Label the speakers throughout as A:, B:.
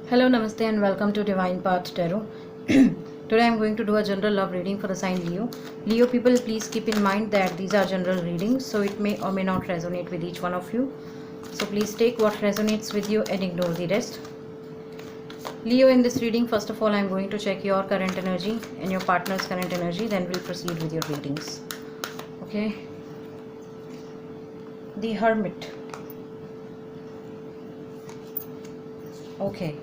A: Hello, Namaste, and welcome to Divine Path Tarot. Today I am going to do a general love reading for the sign Leo. Leo people, please keep in mind that these are general readings, so it may or may not resonate with each one of you. So please take what resonates with you and ignore the rest. Leo, in this reading, first of all, I am going to check your current energy and your partner's current energy, then we'll proceed with your readings. Okay. The Hermit. Okay.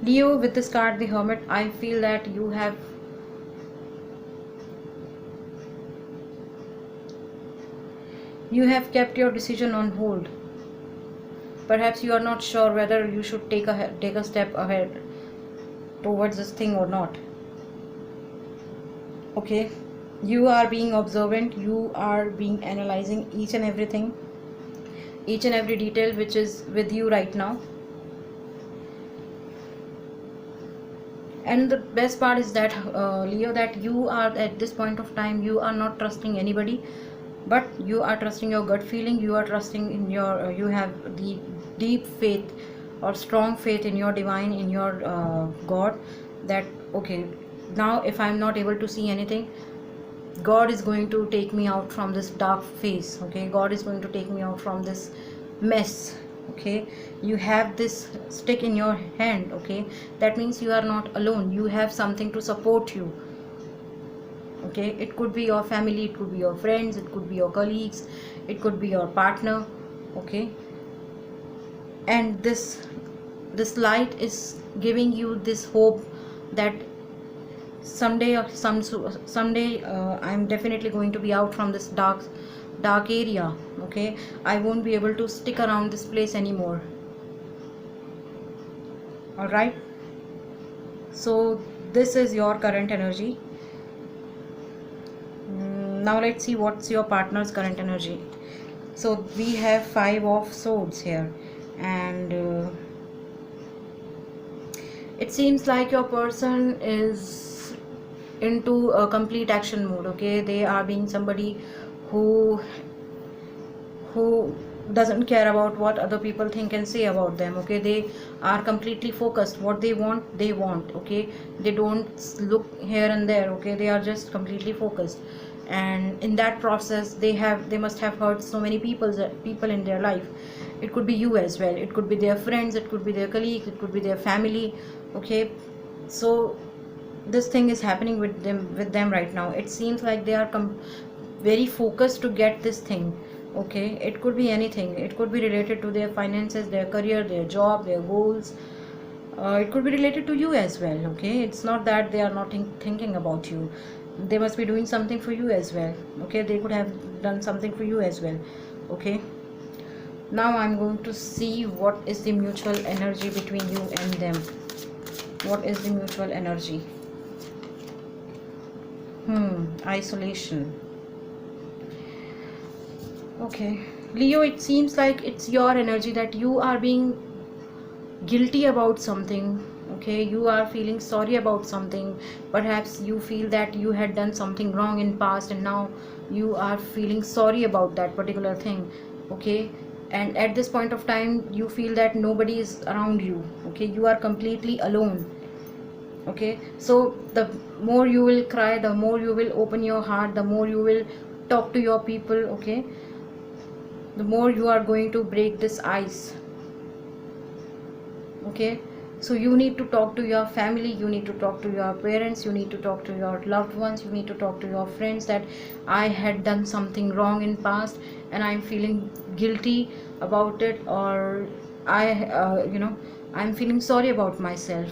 A: Leo, with this card, the Hermit, I feel that you have kept your decision on hold. Perhaps you are not sure whether you should take a step ahead towards this thing or not. Okay, you are being observant, you are being analyzing each and everything, each and every detail which is with you right now. And the best part is that Leo, that you are at this point of time, you are not trusting anybody, but you are trusting your gut feeling. You are trusting in your you have the deep faith or strong faith in your divine, in your God, that okay, now if I'm not able to see anything, God is going to take me out from this dark phase. Okay, God is going to take me out from this mess. Okay, you have this stick in your hand. Okay, that means you are not alone, you have something to support you. Okay, it could be your family, it could be your friends, it could be your colleagues, it could be your partner. Okay, and this light is giving you this hope that someday or someday I'm definitely going to be out from this dark area. Okay, I won't be able to stick around this place anymore. All right, so this is your current energy. Now let's see what's your partner's current energy. So we have 5 of Swords here, and it seems like your person is into a complete action mode. Okay, they are being somebody who doesn't care about what other people think and say about them. Okay, they are completely focused. What they want. Okay, they don't look here and there. Okay, they are just completely focused, and in that process they must have hurt so many people in their life. It could be you as well, it could be their friends, it could be their colleagues, it could be their family. Okay, so this thing is happening with them right now. It seems like they are very focused to get this thing. Okay, it could be anything. It could be related to their finances, their career, their job, their goals. It could be related to you as well. Okay, it's not that they are not thinking about you. They must be doing something for you as well. Okay, they could have done something for you as well. Okay, now I'm going to see what is the mutual energy between you and them. What is the mutual energy? Isolation. Okay, Leo, it seems like it's your energy that you are being guilty about something. Okay, you are feeling sorry about something. Perhaps you feel that you had done something wrong in past, and now you are feeling sorry about that particular thing. Okay, and at this point of time you feel that nobody is around you. Okay, you are completely alone. Okay, so the more you will cry, the more you will open your heart, the more you will talk to your people. Okay, the more you are going to break this ice. Okay, so you need to talk to your family, you need to talk to your parents, you need to talk to your loved ones, you need to talk to your friends that I had done something wrong in past and I'm feeling guilty about it, or I'm feeling sorry about myself.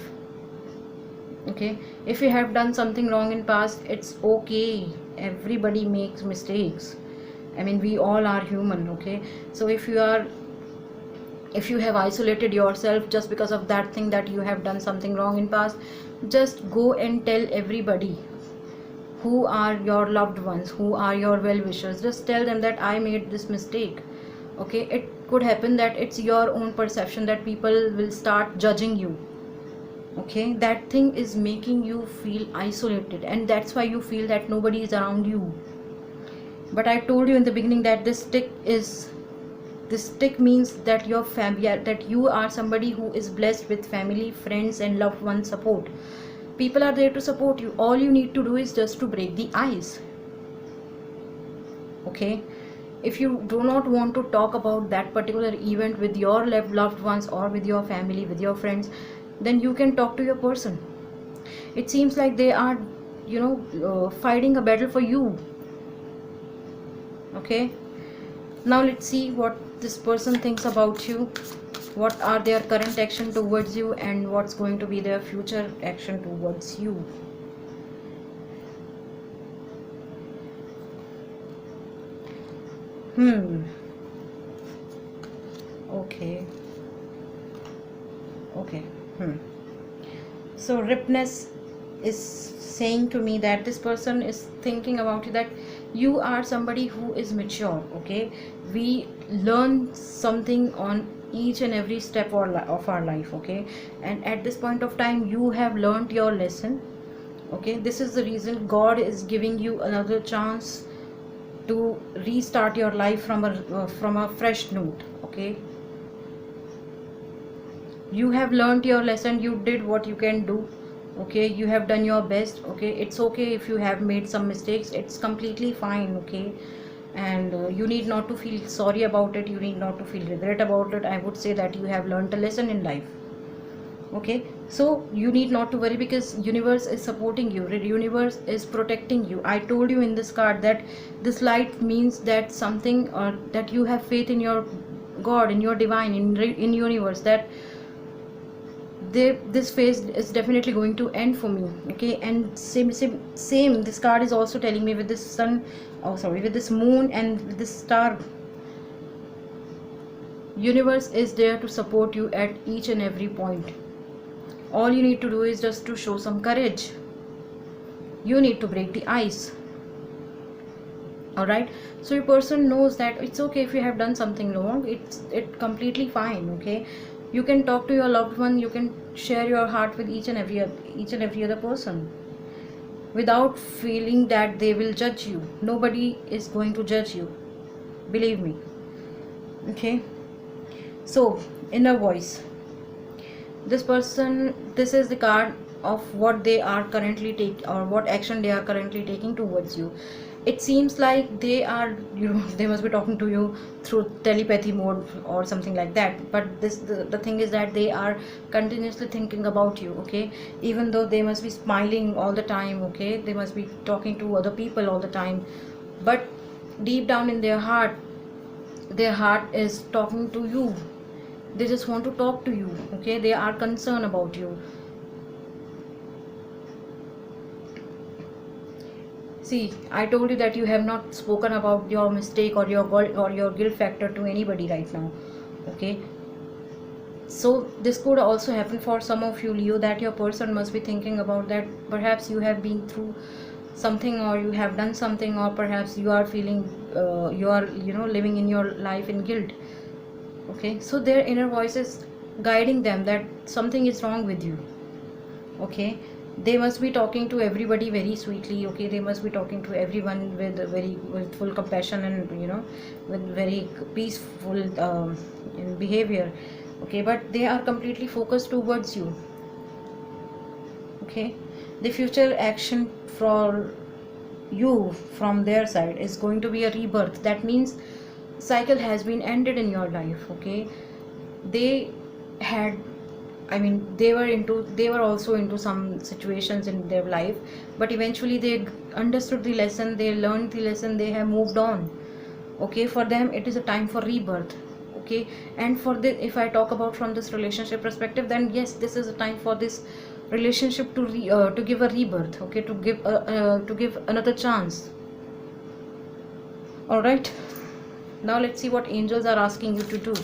A: Okay, if you have done something wrong in past, it's okay. Everybody makes mistakes. I mean, we all are human. Okay, so if you have isolated yourself just because of that thing, that you have done something wrong in past, just go and tell everybody who are your loved ones, who are your well-wishers. Just tell them that I made this mistake. Okay, it could happen that it's your own perception that people will start judging you. Okay, that thing is making you feel isolated, and that's why you feel that nobody is around you. But I told you in the beginning that this stick is This stick means that your family, that you are somebody who is blessed with family, friends and loved one support. People are there to support you. All you need to do is just to break the ice. Okay, if you do not want to talk about that particular event with your loved ones or with your family, with your friends, then you can talk to your person. It seems like they are, fighting a battle for you. Okay, now let's see what this person thinks about you. What are their current action towards you, and what's going to be their future action towards you. Okay. Okay. So Ripness is saying to me that this person is thinking about you, that you are somebody who is mature. Okay, we learn something on each and every step of our life. Okay, and at this point of time you have learned your lesson. Okay, this is the reason God is giving you another chance to restart your life from a fresh note. Okay, you have learned your lesson, you did what you can do. Okay, you have done your best. Okay, it's okay if you have made some mistakes, it's completely fine. Okay, and you need not to feel sorry about it, you need not to feel regret about it. I would say that you have learned a lesson in life. Okay, so you need not to worry, because universe is supporting you, the universe is protecting you. I told you in this card that this light means that something, or that you have faith in your God, in your divine, in universe, that this phase is definitely going to end for me. Okay, and same this card is also telling me with this sun, with this moon and with this star. Universe is there to support you at each and every point. All you need to do is just to show some courage. You need to break the ice. All right, so your person knows that it's okay if you have done something wrong, it's completely fine. Okay, you can talk to your loved one, you can share your heart with each and every other person without feeling that they will judge you. Nobody is going to judge you, believe me. Okay, so inner voice, this person, this is the card of what they are currently taking, or what action they are currently taking towards you. It seems like they are, they must be talking to you through telepathy mode or something like that. But the thing is that they are continuously thinking about you. Okay, even though they must be smiling all the time. Okay, they must be talking to other people all the time, but deep down in their heart is talking to you. They just want to talk to you. Okay, they are concerned about you. See, I told you that you have not spoken about your mistake or your guilt factor to anybody right now. Okay, so this could also happen for some of you, Leo, that your person must be thinking about that perhaps you have been through something, or you have done something, or perhaps you are feeling you are living in your life in guilt. Okay, so their inner voice is guiding them that something is wrong with you. Okay, they must be talking to everybody very sweetly. Okay, they must be talking to everyone with full compassion, and with very peaceful in behavior. Okay, but they are completely focused towards you. Okay, the future action for you from their side is going to be a rebirth. That means cycle has been ended in your life. Okay, they had, they were also into some situations in their life, but eventually they understood the lesson, they learned the lesson, they have moved on. Okay, for them it is a time for rebirth. Okay, and for this, if I talk about from this relationship perspective, then yes, this is a time for this relationship to give a rebirth. Okay, to give another chance. All right, now let's see what angels are asking you to do.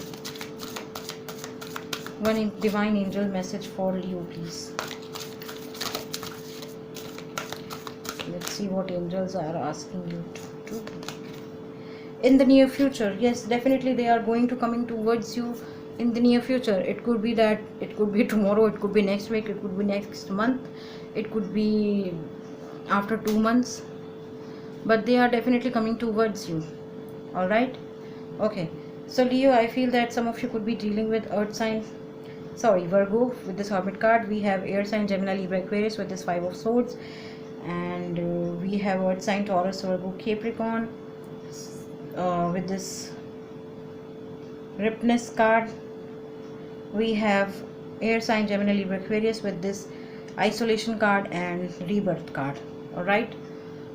A: One divine angel message for you, please. Let's see what angels are asking you to do. In the near future, yes, definitely they are going to coming towards you in the near future. It could be that, it could be tomorrow, it could be next week, it could be next month, it could be after 2 months, but they are definitely coming towards you. All right, okay, So Leo, I feel that some of you could be dealing with earth sign, sorry, Virgo with this Hermit card. We have air sign Gemini, Libra, Aquarius with this Five of Swords, and we have earth sign Taurus, Virgo, Capricorn with this Ripness card. We have air sign Gemini, Libra, Aquarius with this isolation card and rebirth card. All right,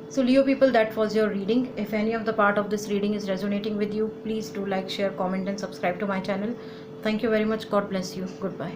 A: so Leo people, that was your reading. If any of the part of this reading is resonating with you, please do like, share, comment and subscribe to my channel. Thank you very much. God bless you. Goodbye.